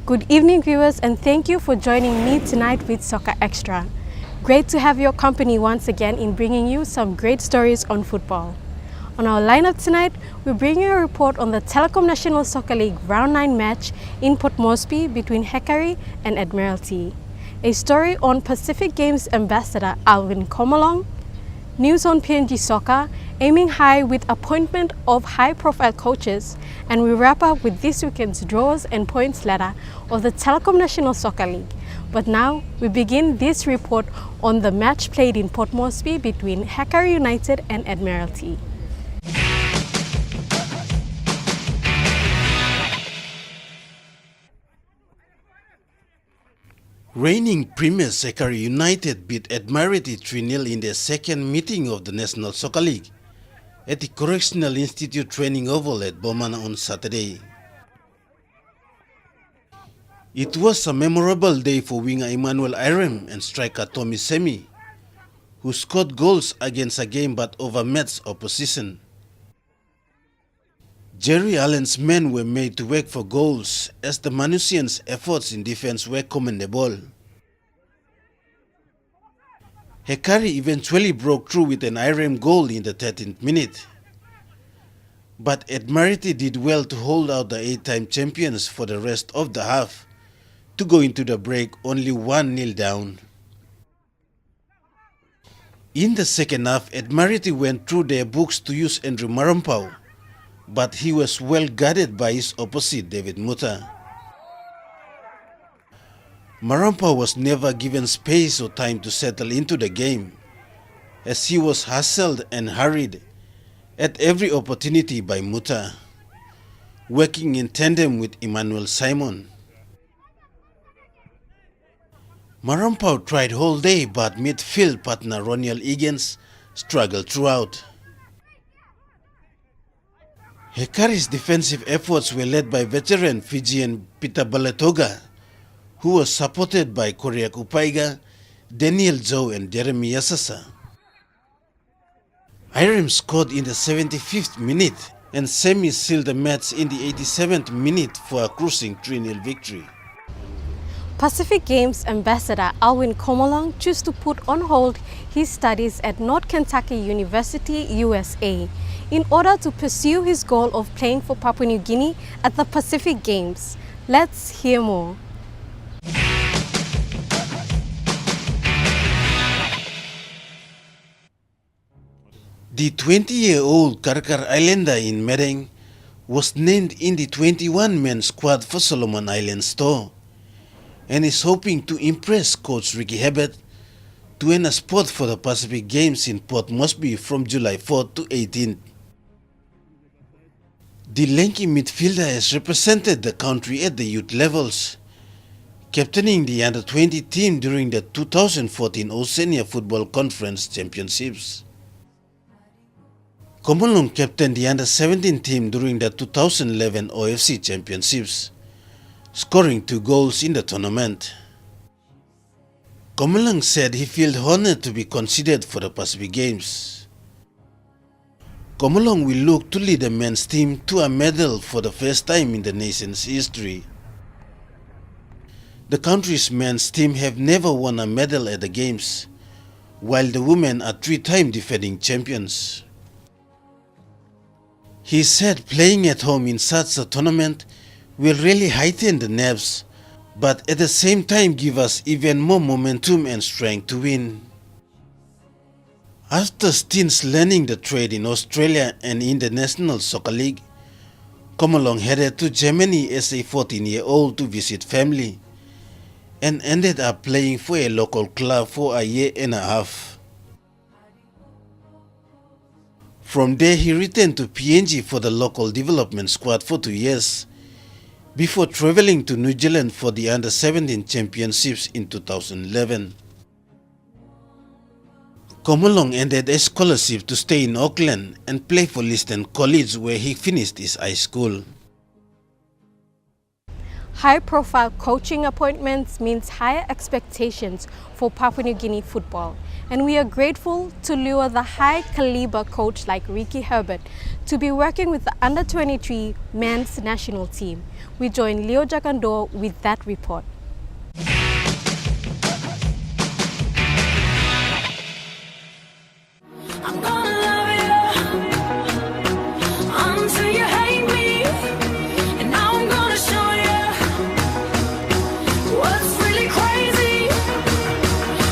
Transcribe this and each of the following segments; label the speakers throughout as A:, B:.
A: Good evening, viewers, and thank you for joining me tonight with Soka Xtra. Great to have your company once again in bringing you some great stories on football. On our lineup tonight, we bring you a report on the Telikom National Soccer League Round 9 match in Port Moresby between Hekari and Admiralty. A story on Pacific Games ambassador Alwin Komolong, news on PNG Soccer, aiming high with appointment of high-profile coaches, and we wrap up with this weekend's draws and points ladder of the Telikom National Soccer League. But now, we begin this report on the match played in Port Moresby between Hekari United and Admiralty.
B: Reigning premiers Hekari United beat Admiralty 3-0 in their second meeting of the National Soccer League at the Correctional Institute Training Oval at Bomana on Saturday. It was a memorable day for winger Emmanuel Irem and striker Tommy Semi, who scored goals against a game but overmatched opposition. Jerry Allen's men were made to work for goals as the Manusians' efforts in defense were commendable. Hekari eventually broke through with an Irem goal in the 13th minute. But Admiralty did well to hold out the 8-time champions for the rest of the half to go into the break only 1-0 down. In the second half, Admiralty went through their books to use Andrew Marampau, but he was well guarded by his opposite David Muta. Marampau was never given space or time to settle into the game, as he was hustled and hurried at every opportunity by Muta, working in tandem with Emmanuel Simon. Marampau tried whole day, but midfield partner Roniel Egan's struggled throughout. Hekari's defensive efforts were led by veteran Fijian Peter Baletoga, who was supported by Korea Kupaiga, Daniel Zhou and Jeremy Yasasa. Irem scored in the 75th minute and Semi sealed the match in the 87th minute for a cruising 3-0 victory.
A: Pacific Games ambassador Alwin Komolong chose to put on hold his studies at North Kentucky University, USA, in order to pursue his goal of playing for Papua New Guinea at the Pacific Games. Let's hear more.
B: The 20-year-old Karkar Islander in Medang was named in the 21-man squad for Solomon Islands tour and is hoping to impress coach Ricky Hebert to earn a spot for the Pacific Games in Port Moresby from July 4th to 18th. The lanky midfielder has represented the country at the youth levels, captaining the under-20 team during the 2014 Oceania Football Conference Championships. Komolong captained the under-17 team during the 2011 OFC Championships, scoring 2 goals in the tournament. Komolong said he felt honored to be considered for the Pacific Games. Komolong will look to lead the men's team to a medal for the first time in the nation's history. The country's men's team have never won a medal at the Games, while the women are 3-time defending champions. He said playing at home in such a tournament will really heighten the nerves, but at the same time give us even more momentum and strength to win. After stints learning the trade in Australia and in the National Soccer League, Komolong headed to Germany as a 14-year-old to visit family and ended up playing for a local club for a year and a half. From there, he returned to PNG for the local development squad for 2 years, before traveling to New Zealand for the Under-17 Championships in 2011. Komolong ended a scholarship to stay in Auckland and play for Liston College, where he finished his high school.
A: High-profile coaching appointments means higher expectations for Papua New Guinea football, and we are grateful to lure the high-caliber coach like Ricky Herbert to be working with the under-23 men's national team. We join Leo Jacando with that report.
C: I'm gonna love you until you hate me, and now I'm gonna show you what's really crazy.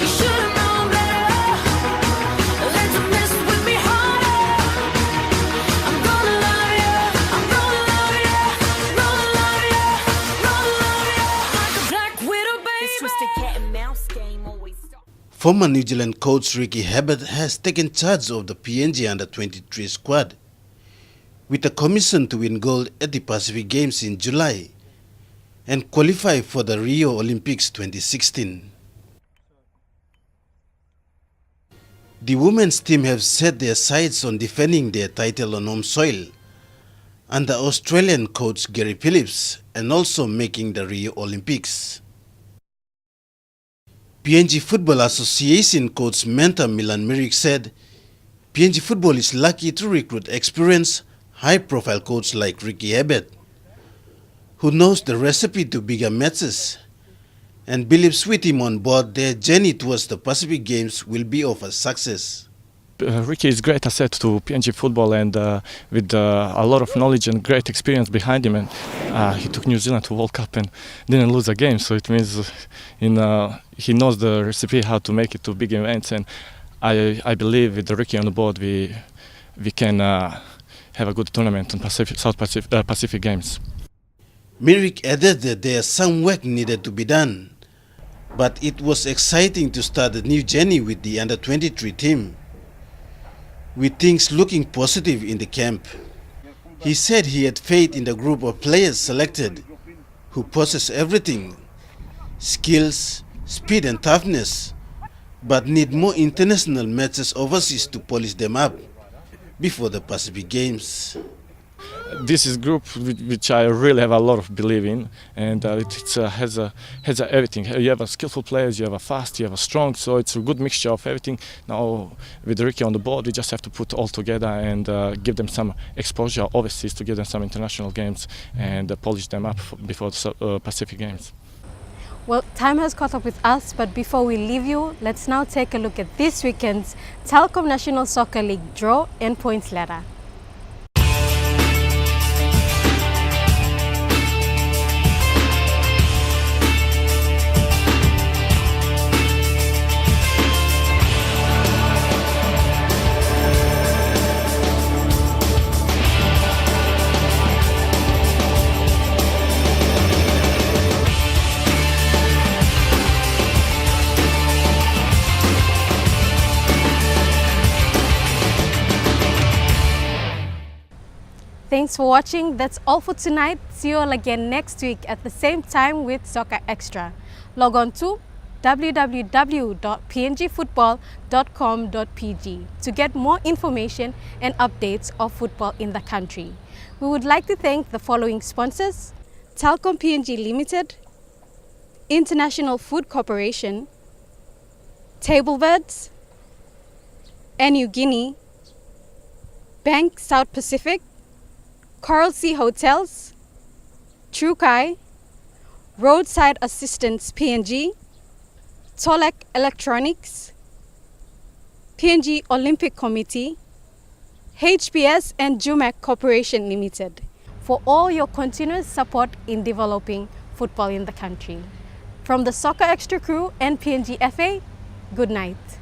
C: You should have known better than to mess with me harder. I'm gonna love you, I'm gonna love you, gonna love you, gonna love you like a black widow, baby. This twisted cat and mouse game always.
B: Former New Zealand coach Ricky Herbert has taken charge of the PNG under-23 squad, with a commission to win gold at the Pacific Games in July and qualify for the Rio Olympics 2016. The women's team have set their sights on defending their title on home soil under Australian coach Gary Phillips and also making the Rio Olympics. PNG Football Association coach Mentor Milan Mirik said PNG Football is lucky to recruit experienced, high-profile coach like Ricky Herbert, who knows the recipe to bigger matches and believes with him on board their journey towards the Pacific Games will be of a success.
D: Ricky is great asset to PNG football, and with a lot of knowledge and great experience behind him, and he took New Zealand to World Cup and didn't lose a game, so it means he knows the recipe how to make it to big events, and I believe with Ricky on the board we can have a good tournament on South Pacific Games.
B: Mirik added that there's some work needed to be done, but it was exciting to start a new journey with the under-23 team, with things looking positive in the camp. He said he had faith in the group of players selected who possess everything: skills, speed and toughness, but need more international matches overseas to polish them up before the Pacific Games.
D: This is a group which I really have a lot of belief in, and it has everything. You have a skillful players, you have a fast, you have a strong, so it's a good mixture of everything. Now with Ricky on the board, we just have to put all together and give them some exposure overseas to give them some international games and polish them up before the Pacific Games.
A: Well, time has caught up with us, but before we leave you, let's now take a look at this weekend's Telikom National Soccer League draw and points ladder. Thanks for watching. That's all for tonight. See you all again next week at the same time with Soka Xtra. Log on to www.pngfootball.com.pg to get more information and updates of football in the country. We would like to thank the following sponsors: Telikom PNG Limited, International Food Corporation, Tablebirds, NU Guinea, Bank South Pacific, Coral Sea Hotels, Trukai, Roadside Assistance PNG, Tolek Electronics, PNG Olympic Committee, HPS and Jumac Corporation Limited for all your continuous support in developing football in the country. From the Soka Xtra crew and PNG FA, good night.